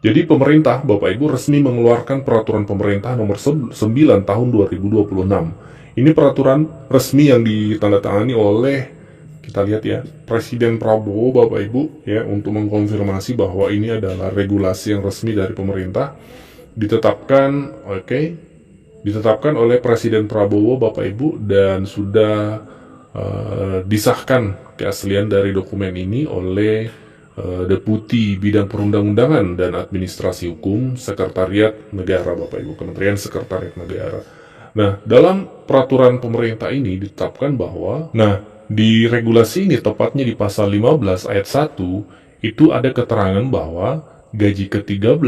Jadi pemerintah, Bapak Ibu, resmi mengeluarkan peraturan pemerintah nomor 9 tahun 2026. Ini peraturan resmi yang ditandatangani oleh, kita lihat ya, Presiden Prabowo, Bapak Ibu, ya, untuk mengkonfirmasi bahwa ini adalah regulasi yang resmi dari pemerintah, ditetapkan, ditetapkan oleh Presiden Prabowo, Bapak Ibu, dan sudah disahkan keaslian dari dokumen ini oleh Deputi Bidang Perundang-undangan dan Administrasi Hukum Sekretariat Negara, Bapak Ibu, Kementerian Sekretariat Negara. Nah, dalam peraturan pemerintah ini ditetapkan bahwa, di regulasi ini, tepatnya di pasal 15 ayat 1, itu ada keterangan bahwa gaji ke-13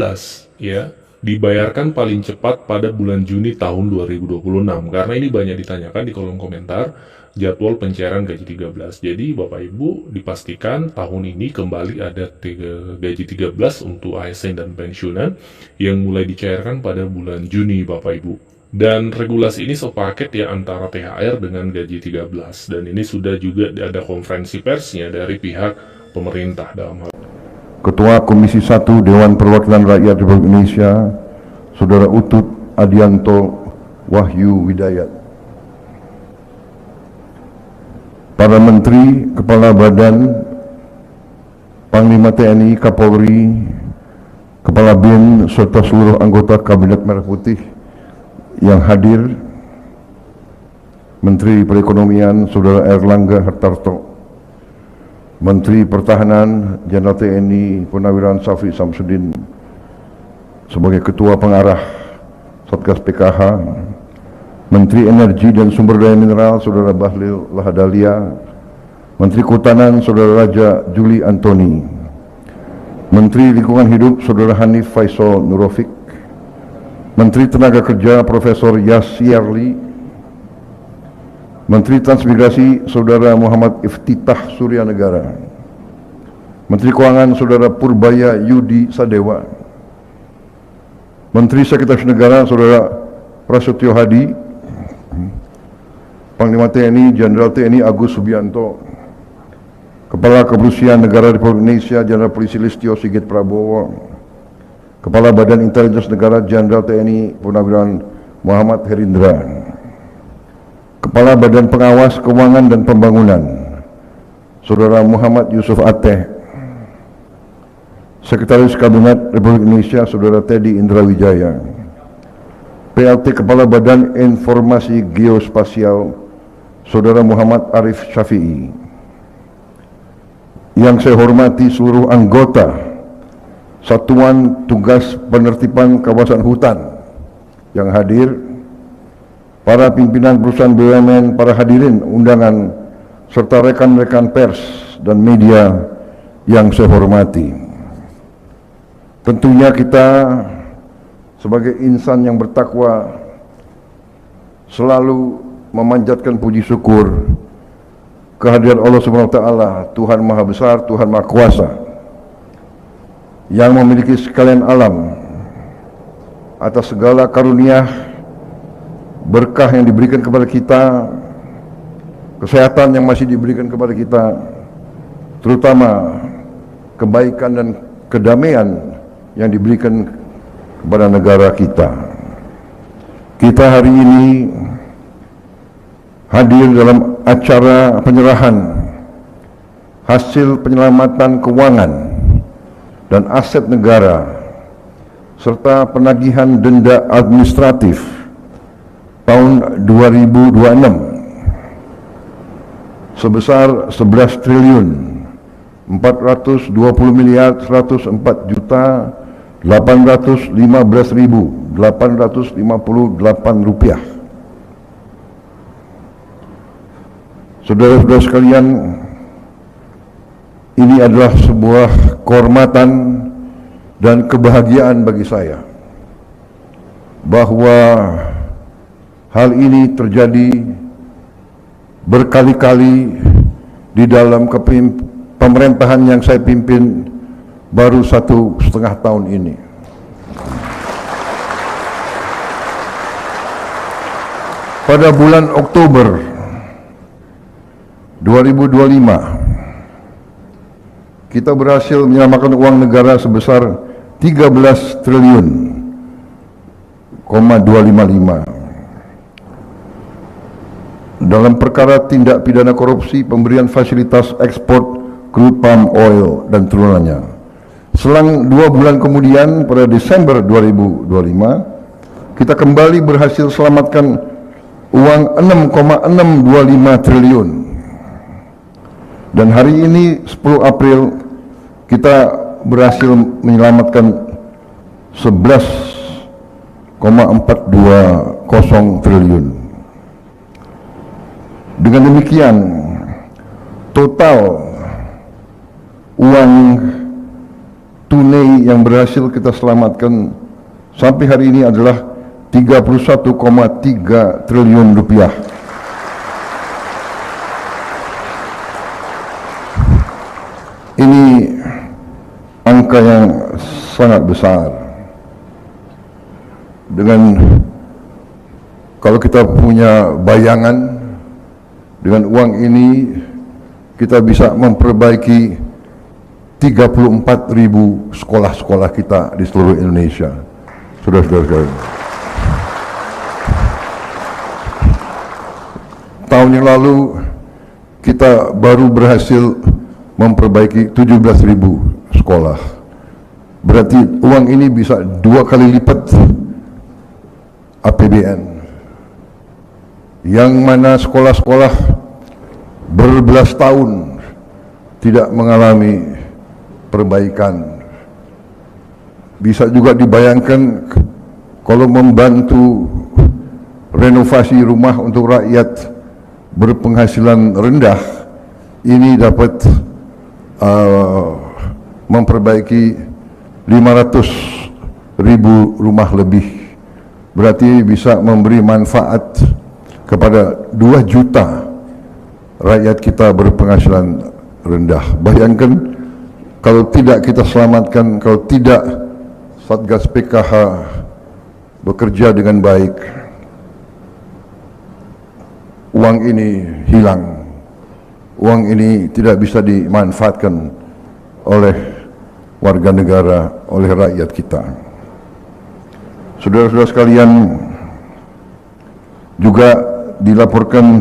ya dibayarkan paling cepat pada bulan Juni tahun 2026. Karena ini banyak ditanyakan di kolom komentar jadwal pencairan gaji 13. Jadi Bapak Ibu dipastikan tahun ini kembali ada gaji 13 untuk ASN dan pensiunan yang mulai dicairkan pada bulan Juni, Bapak Ibu. Dan regulasi ini sepaket ya antara THR dengan gaji 13. Dan ini sudah juga ada konferensi persnya dari pihak pemerintah dalam hal. Ketua Komisi 1 Dewan Perwakilan Rakyat Republik Indonesia, Saudara Utut Adianto Wahyu Widayat. Para Menteri, Kepala Badan, Panglima TNI, Kapolri, Kepala BIN, serta seluruh anggota Kabinet Merah Putih yang hadir, Menteri Perekonomian Saudara Erlangga Hartarto, Menteri Pertahanan Jenderal TNI Purnawirawan Syafri Samsudin sebagai Ketua Pengarah Satgas PKH, Menteri Energi dan Sumber Daya Mineral Saudara Bahlil Lahadalia, Menteri Kehutanan Saudara Raja Juli Antoni, Menteri Lingkungan Hidup Saudara Hanif Faisal Nurofik, Menteri Tenaga Kerja Profesor Yasyarli, Menteri Transmigrasi Saudara Muhammad Iftitah Suryanegara, Menteri Keuangan Saudara Purbaya Yudi Sadewa, Menteri Sekretaris Negara Saudara Prasetyo Hadi, Panglima TNI Jenderal TNI Agus Subianto, Kepala Kepolisian Negara Republik Indonesia Jenderal Polisi Listio Sigit Prabowo, Kepala Badan Intelijen Negara Jenderal TNI Purnawirawan Muhammad Herindra, Kepala Badan Pengawas Keuangan dan Pembangunan Saudara Muhammad Yusuf Ateh, Sekretaris Kabinet Republik Indonesia Saudara Teddy Indra Wijaya, PLT Kepala Badan Informasi Geospasial Saudara Muhammad Arif Syafi'i. Yang saya hormati seluruh anggota Satuan Tugas Penertiban Kawasan Hutan yang hadir, para pimpinan perusahaan BUMN, para hadirin undangan, serta rekan-rekan pers dan media yang saya hormati. Tentunya kita sebagai insan yang bertakwa selalu memanjatkan puji syukur kehadiran Allah Subhanahu wa taala, Tuhan Maha Besar, Tuhan Maha Kuasa yang memiliki sekalian alam, atas segala karunia berkah yang diberikan kepada kita, kesehatan yang masih diberikan kepada kita, terutama kebaikan dan kedamaian yang diberikan kepada negara kita. Kita hari ini hadir dalam acara penyerahan hasil penyelamatan keuangan dan aset negara serta penagihan denda administratif tahun 2026 sebesar 11 triliun 420 miliar 104 juta 815.858 rupiah. Saudara-saudara sekalian, ini adalah sebuah kehormatan dan kebahagiaan bagi saya bahwa hal ini terjadi berkali-kali di dalam pemerintahan yang saya pimpin baru 1,5 tahun ini. Pada bulan Oktober 2025, kita berhasil menyelamatkan uang negara sebesar 13 triliun 255. Dalam perkara tindak pidana korupsi pemberian fasilitas ekspor crude palm oil dan turunannya. Selang 2 bulan kemudian pada Desember 2025, kita kembali berhasil selamatkan uang 6,625 triliun. Dan hari ini 10 April kita berhasil menyelamatkan 11,420 triliun. Dengan demikian, total uang tunai yang berhasil kita selamatkan sampai hari ini adalah 31,3 triliun rupiah. Ini angka yang sangat besar. Dengan kalau kita punya bayangan, dengan uang ini kita bisa memperbaiki 34.000 sekolah-sekolah kita di seluruh Indonesia. Saudara-saudara, tahun yang lalu kita baru berhasil memperbaiki 17.000 sekolah. Berarti uang ini bisa 2 kali lipat APBN. Yang mana sekolah-sekolah berbelas tahun tidak mengalami perbaikan. Bisa juga dibayangkan kalau membantu renovasi rumah untuk rakyat berpenghasilan rendah, ini dapat memperbaiki 500.000 rumah lebih. Berarti bisa memberi manfaat kepada 2 juta rakyat kita berpenghasilan rendah. Bayangkan kalau tidak kita selamatkan, kalau tidak Satgas PKH bekerja dengan baik, uang ini hilang. Uang ini tidak bisa dimanfaatkan oleh warga negara, oleh rakyat kita. Saudara-saudara sekalian, juga dilaporkan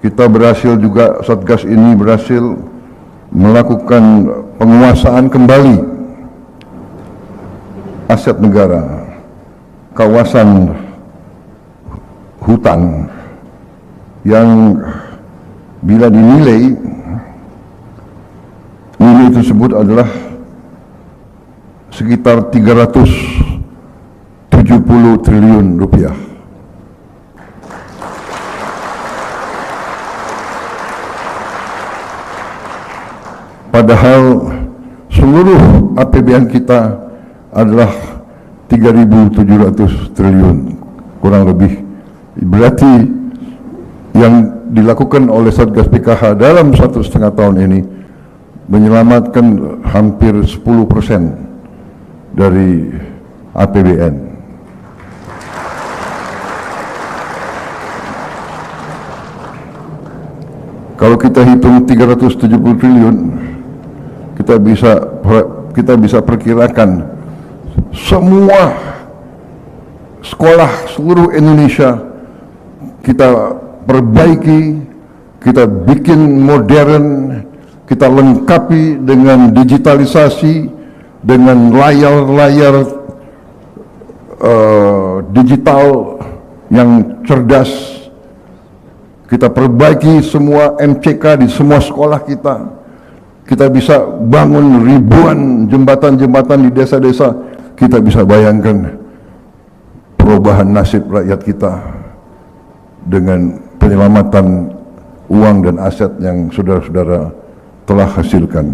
kita berhasil juga, Satgas ini berhasil melakukan penguasaan kembali aset negara, kawasan hutan yang bila dinilai nilai tersebut adalah sekitar 370 triliun rupiah. Padahal seluruh APBN kita adalah 3.700 triliun kurang lebih. Berarti yang dilakukan oleh Satgas PKH dalam 1,5 tahun ini menyelamatkan hampir 10% dari APBN. Kalau kita hitung 370 triliun, kita bisa perkirakan semua sekolah seluruh Indonesia kita perbaiki, kita bikin modern, kita lengkapi dengan digitalisasi, dengan layar-layar digital yang cerdas. Kita perbaiki semua MCK di semua sekolah kita. Kita bisa bangun ribuan jembatan-jembatan di desa-desa. Kita bisa bayangkan perubahan nasib rakyat kita dengan penyelamatan uang dan aset yang saudara-saudara telah hasilkan.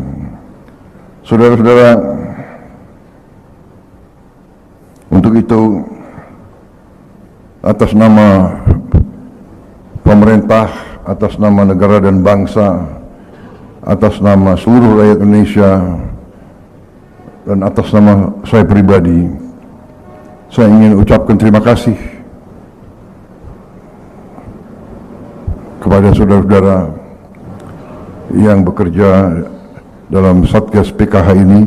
Saudara-saudara, untuk itu atas nama pemerintah, atas nama negara dan bangsa, atas nama seluruh rakyat Indonesia, dan atas nama saya pribadi, saya ingin ucapkan terima kasih kepada saudara-saudara yang bekerja dalam Satgas PKH ini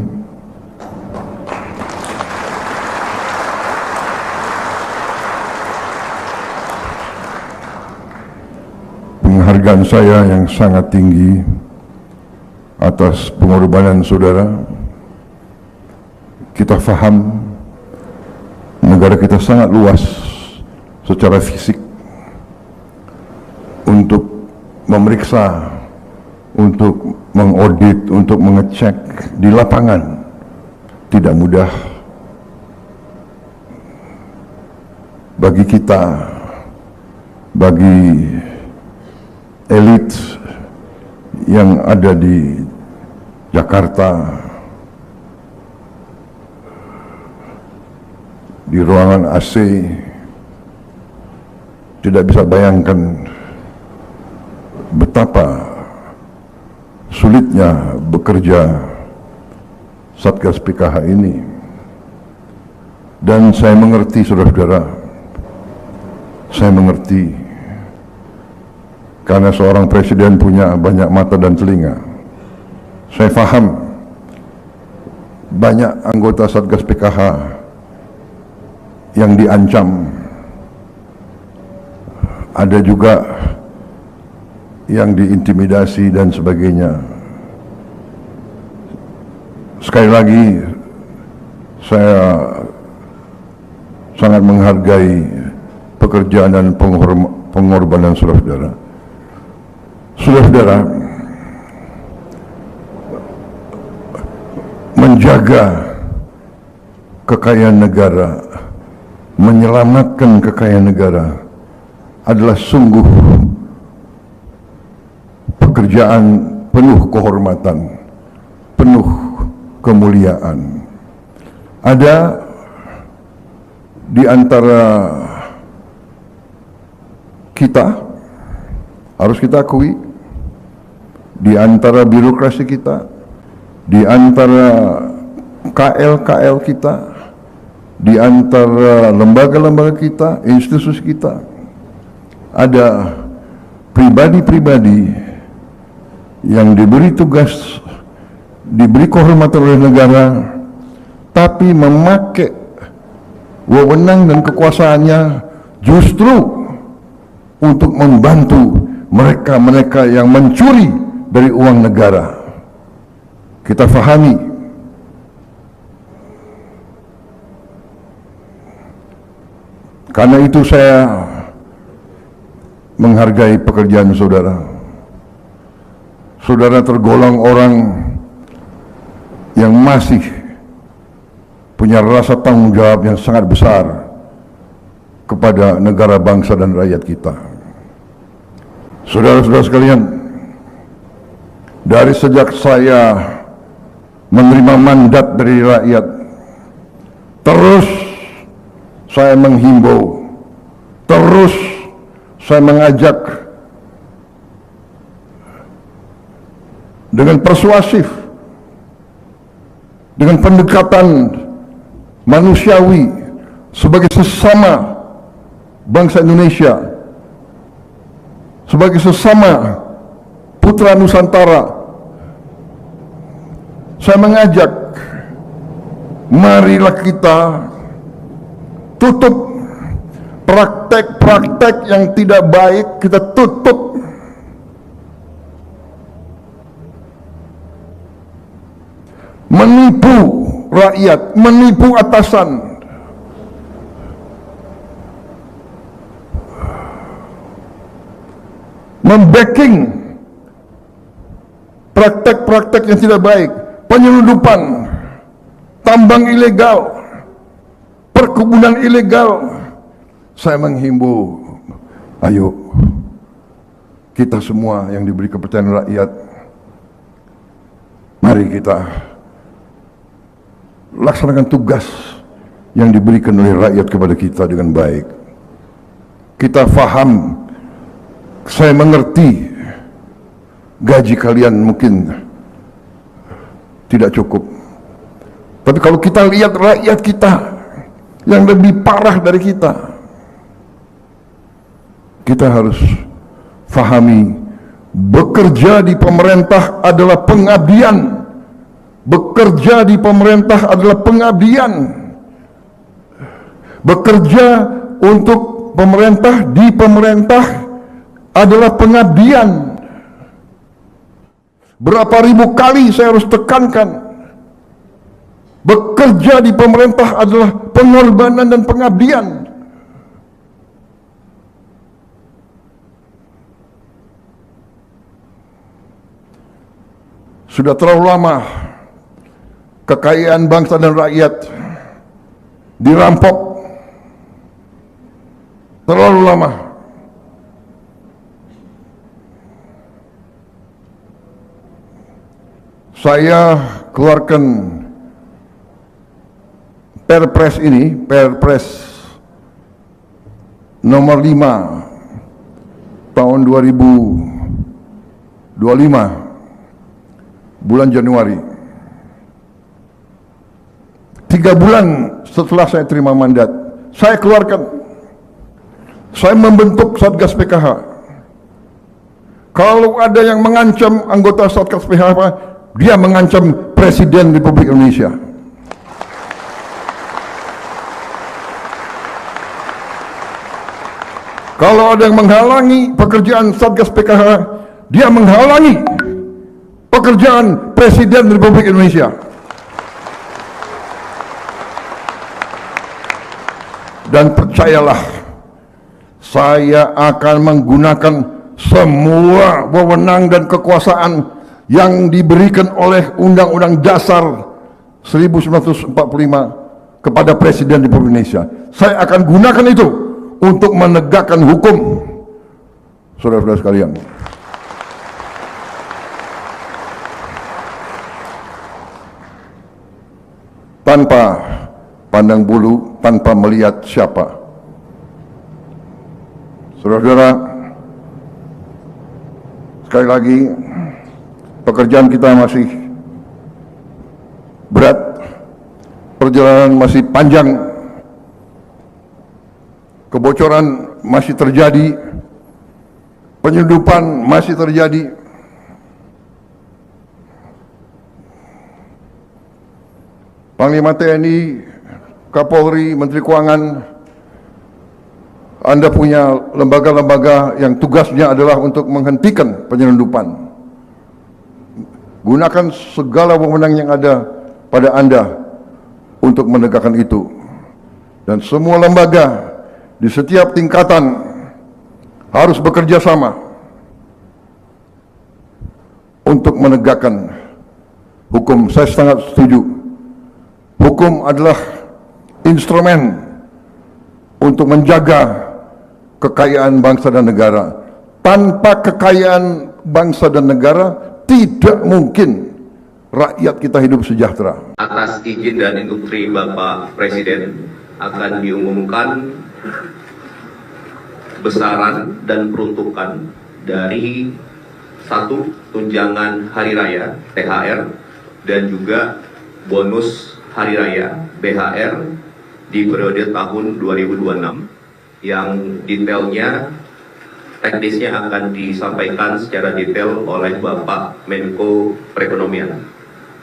penghargaan saya yang sangat tinggi atas pengorbanan saudara. Kita faham negara kita sangat luas secara fisik untuk memeriksa, untuk mengaudit, untuk mengecek di lapangan tidak mudah. Bagi kita, bagi elit yang ada di Jakarta, di ruangan AC, tidak bisa bayangkan betapa sulitnya bekerja Satgas PKH ini. Dan saya mengerti, saudara-saudara, saya mengerti, karena seorang presiden punya banyak mata dan telinga. Saya paham banyak anggota Satgas PKH yang diancam, ada juga yang diintimidasi dan sebagainya. Sekali lagi, saya sangat menghargai pekerjaan dan pengorbanan saudara-saudara. Saudara-saudara, menjaga kekayaan negara, menyelamatkan kekayaan negara adalah sungguh pekerjaan penuh kehormatan, penuh kemuliaan. Ada di antara kita, harus kita akui, di antara birokrasi kita, di antara KL-KL kita, di antara lembaga-lembaga kita, institusi kita, ada pribadi-pribadi yang diberi tugas, diberi kehormatan oleh negara, tapi memakai wewenang dan kekuasaannya justru untuk membantu mereka-mereka yang mencuri dari uang negara. Kita fahami, karena itu saya menghargai pekerjaan saudara. Saudara tergolong orang yang masih punya rasa tanggung jawab yang sangat besar kepada negara, bangsa, dan rakyat kita. Saudara-saudara sekalian, dari sejak saya menerima mandat dari rakyat, terus saya menghimbau, terus saya mengajak dengan persuasif, dengan pendekatan manusiawi sebagai sesama bangsa Indonesia, sebagai sesama putra Nusantara. Saya mengajak, marilah kita tutup praktek-praktek yang tidak baik, kita tutup. Menipu rakyat, menipu atasan, membacking praktek-praktek yang tidak baik, penyelundupan, tambang ilegal, perkebunan ilegal. Saya menghimbau, ayo kita semua yang diberi kepercayaan rakyat, mari kita laksanakan tugas yang diberikan oleh rakyat kepada kita dengan baik. Kita faham, saya mengerti gaji kalian mungkin tidak cukup, tapi kalau kita lihat rakyat kita yang lebih parah dari kita harus fahami, bekerja di pemerintah adalah pengabdian Bekerja di pemerintah adalah pengabdian. Bekerja untuk pemerintah di pemerintah adalah pengabdian. Berapa ribu kali saya harus tekankan, bekerja di pemerintah adalah pengorbanan dan pengabdian. Sudah terlalu lama kekayaan bangsa dan rakyat dirampok. Terlalu lama. Saya keluarkan Perpres ini, Perpres nomor 5 tahun 2025 bulan Januari. 3 bulan setelah saya terima mandat, saya keluarkan. Saya membentuk Satgas PKH. Kalau ada yang mengancam anggota Satgas PKH, dia mengancam Presiden Republik Indonesia. Kalau ada yang menghalangi pekerjaan Satgas PKH, dia menghalangi pekerjaan Presiden Republik Indonesia. Dan percayalah, saya akan menggunakan semua wewenang dan kekuasaan yang diberikan oleh Undang-Undang Dasar 1945 kepada Presiden Republik Indonesia. Saya akan gunakan itu untuk menegakkan hukum, saudara-saudara sekalian. Tanpa pandang bulu, tanpa melihat siapa. Saudara-saudara, sekali lagi, pekerjaan kita masih berat, perjalanan masih panjang, kebocoran masih terjadi, penyelundupan masih terjadi. Panglima TNI, Kapolri, Menteri Keuangan, Anda punya lembaga-lembaga yang tugasnya adalah untuk menghentikan penyelundupan. Gunakan segala wewenang yang ada pada Anda untuk menegakkan itu. Dan semua lembaga di setiap tingkatan harus bekerja sama untuk menegakkan hukum. Saya sangat setuju. Hukum adalah instrumen untuk menjaga kekayaan bangsa dan negara. Tanpa kekayaan bangsa dan negara, tidak mungkin rakyat kita hidup sejahtera. Atas izin dan instruksi Bapak Presiden akan diumumkan besaran dan peruntukan dari satu tunjangan hari raya THR dan juga bonus hari raya BHR di periode tahun 2026 yang detailnya teknisnya akan disampaikan secara detail oleh Bapak Menko Perekonomian.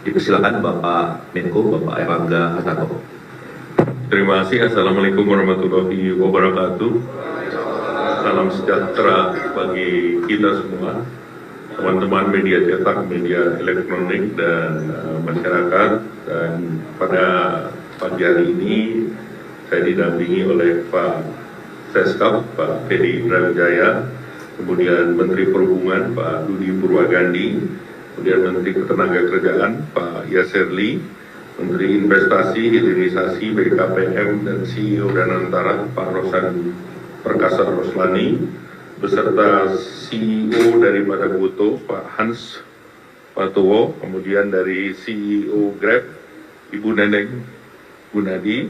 Dipersilakan Bapak Menko, Bapak Erlangga Hartarto. Terima kasih. Assalamualaikum warahmatullahi wabarakatuh. Salam sejahtera bagi kita semua, teman-teman media cetak, media elektronik, dan masyarakat. Dan pada pagi hari ini saya didampingi oleh Pak Seskap, Pak Teddy Brawijaya, kemudian Menteri Perhubungan Pak Budi Purwagandi, kemudian Menteri Ketenagakerjaan Pak Yasserli, Menteri Investasi, Hilirisasi, BKPM, dan CEO Danantara Pak Rosan Perkasa Roslani, beserta CEO dari Madaguto Pak Hans Patowo, kemudian dari CEO Grab Ibu Neneng Gunadi,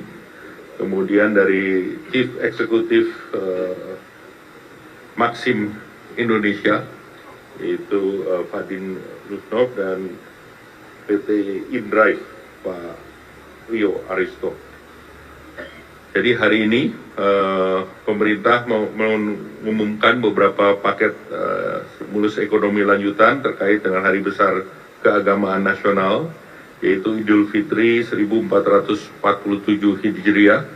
kemudian dari Chief Executive Maxim Indonesia, yaitu Fadin Rusnov, dan PT InDrive Pak Rio Aristo. Jadi hari ini pemerintah mengumumkan beberapa paket stimulus ekonomi lanjutan terkait dengan Hari Besar Keagamaan Nasional yaitu Idul Fitri 1447 Hijriah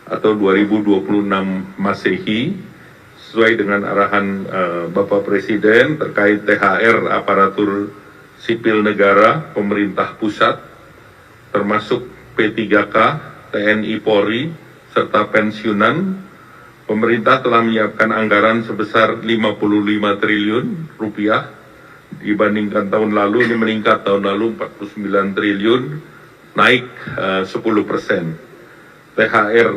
atau 2026 Masehi, sesuai dengan arahan Bapak Presiden terkait THR aparatur sipil negara pemerintah pusat, termasuk P3K, TNI Polri, serta pensiunan. Pemerintah telah menyiapkan anggaran sebesar 55 triliun rupiah, dibandingkan tahun lalu ini meningkat, tahun lalu 49 triliun, naik 10%. THR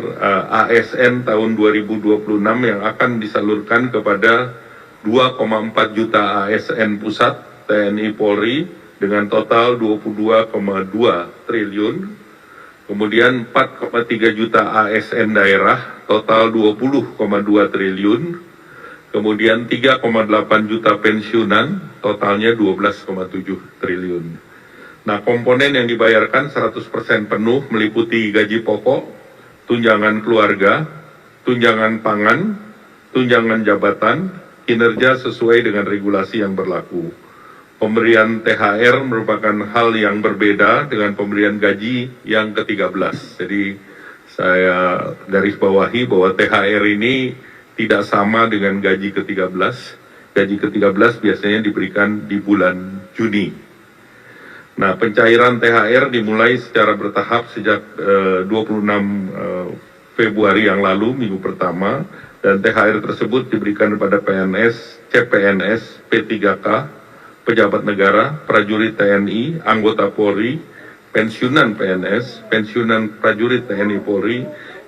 ASN tahun 2026 yang akan disalurkan kepada 2,4 juta ASN pusat TNI Polri dengan total 22,2 triliun, kemudian 4,3 juta ASN daerah total 20,2 triliun, kemudian 3,8 juta pensiunan totalnya 12,7 triliun. Nah, komponen yang dibayarkan 100% penuh meliputi gaji pokok, tunjangan keluarga, tunjangan pangan, tunjangan jabatan, kinerja sesuai dengan regulasi yang berlaku. Pemberian THR merupakan hal yang berbeda dengan pemberian gaji yang ke-13. Jadi saya garis bawahi bahwa THR ini tidak sama dengan gaji ke-13. Gaji ke-13 biasanya diberikan di bulan Juni. Nah, pencairan THR dimulai secara bertahap sejak 26 Februari yang lalu, minggu pertama, dan THR tersebut diberikan kepada PNS, CPNS, P3K, pejabat negara, prajurit TNI, anggota Polri, pensiunan PNS, pensiunan prajurit TNI Polri,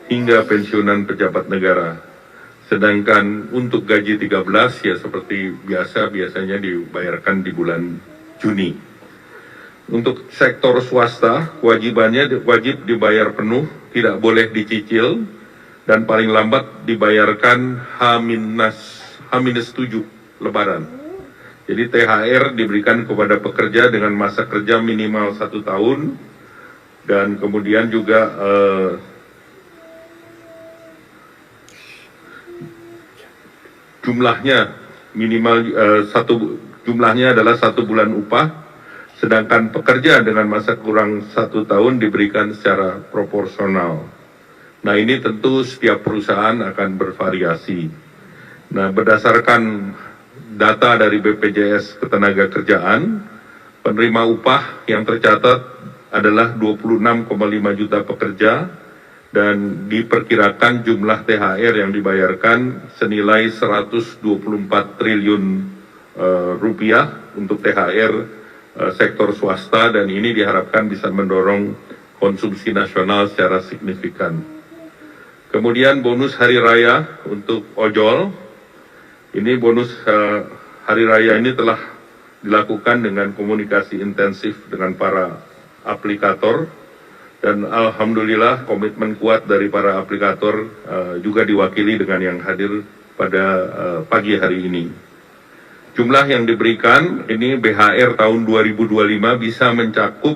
hingga pensiunan pejabat negara. Sedangkan untuk gaji 13 ya seperti biasanya dibayarkan di bulan Juni. Untuk sektor swasta, kewajibannya wajib dibayar penuh, tidak boleh dicicil, dan paling lambat dibayarkan H-7 Lebaran. Jadi THR diberikan kepada pekerja dengan masa kerja minimal 1 tahun, dan kemudian juga jumlahnya minimal jumlahnya adalah 1 bulan upah, sedangkan pekerja dengan masa kurang 1 tahun diberikan secara proporsional. Nah, ini tentu setiap perusahaan akan bervariasi. Nah, berdasarkan data dari BPJS Ketenagakerjaan, penerima upah yang tercatat adalah 26,5 juta pekerja, dan diperkirakan jumlah THR yang dibayarkan senilai 124 triliun rupiah untuk THR sektor swasta, dan ini diharapkan bisa mendorong konsumsi nasional secara signifikan. Kemudian bonus hari raya untuk ojol. Ini bonus hari raya ini telah dilakukan dengan komunikasi intensif dengan para aplikator, dan alhamdulillah komitmen kuat dari para aplikator juga diwakili dengan yang hadir pada pagi hari ini. Jumlah yang diberikan ini BHR tahun 2025 bisa mencakup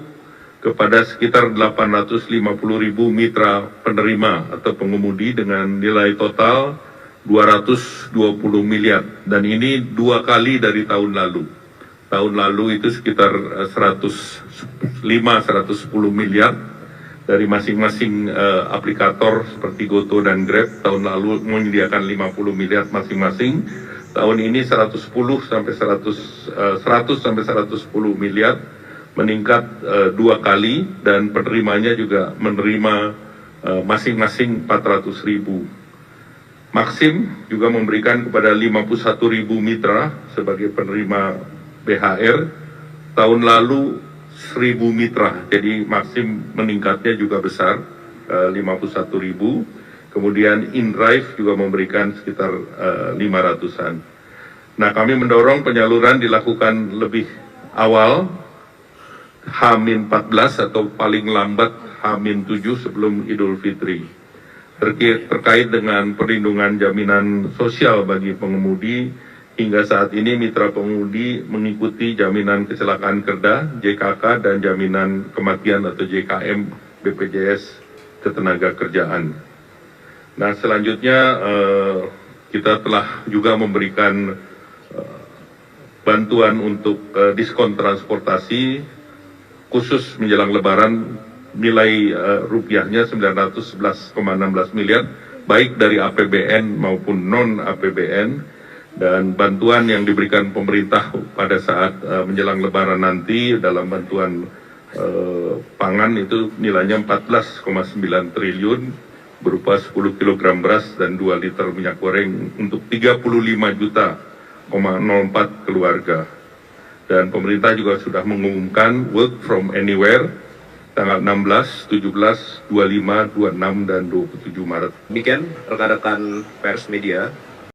kepada sekitar 850.000 mitra penerima atau pengemudi dengan nilai total 220 miliar, dan ini 2 kali dari tahun lalu. Tahun lalu itu sekitar 110 miliar dari masing-masing aplikator seperti Goto dan Grab. Tahun lalu menyediakan 50 miliar masing-masing. Tahun ini 100 sampai 110 miliar, meningkat 2 kali, dan penerimanya juga menerima masing-masing 400.000. Maxim juga memberikan kepada 51.000 mitra sebagai penerima BHR. Tahun lalu 1.000 mitra, jadi Maxim meningkatnya juga besar, 51.000. Kemudian InDrive juga memberikan sekitar 500-an. Nah, kami mendorong penyaluran dilakukan lebih awal, H-14 atau paling lambat H-7 sebelum Idul Fitri. Terkait dengan perlindungan jaminan sosial bagi pengemudi, hingga saat ini mitra pengemudi mengikuti jaminan kecelakaan kerja JKK dan jaminan kematian atau JKM BPJS Ketenagakerjaan. Nah, selanjutnya kita telah juga memberikan bantuan untuk diskon transportasi khusus menjelang Lebaran nilai rupiahnya 911,16 miliar, baik dari APBN maupun non APBN, dan bantuan yang diberikan pemerintah pada saat menjelang Lebaran nanti dalam bantuan pangan itu nilainya 14,9 triliun berupa 10 kg beras dan 2 liter minyak goreng untuk 35,04 keluarga. Dan pemerintah juga sudah mengumumkan work from anywhere tanggal 16, 17, 25, 26, dan 27 Maret. Demikian rekan-rekan pers media.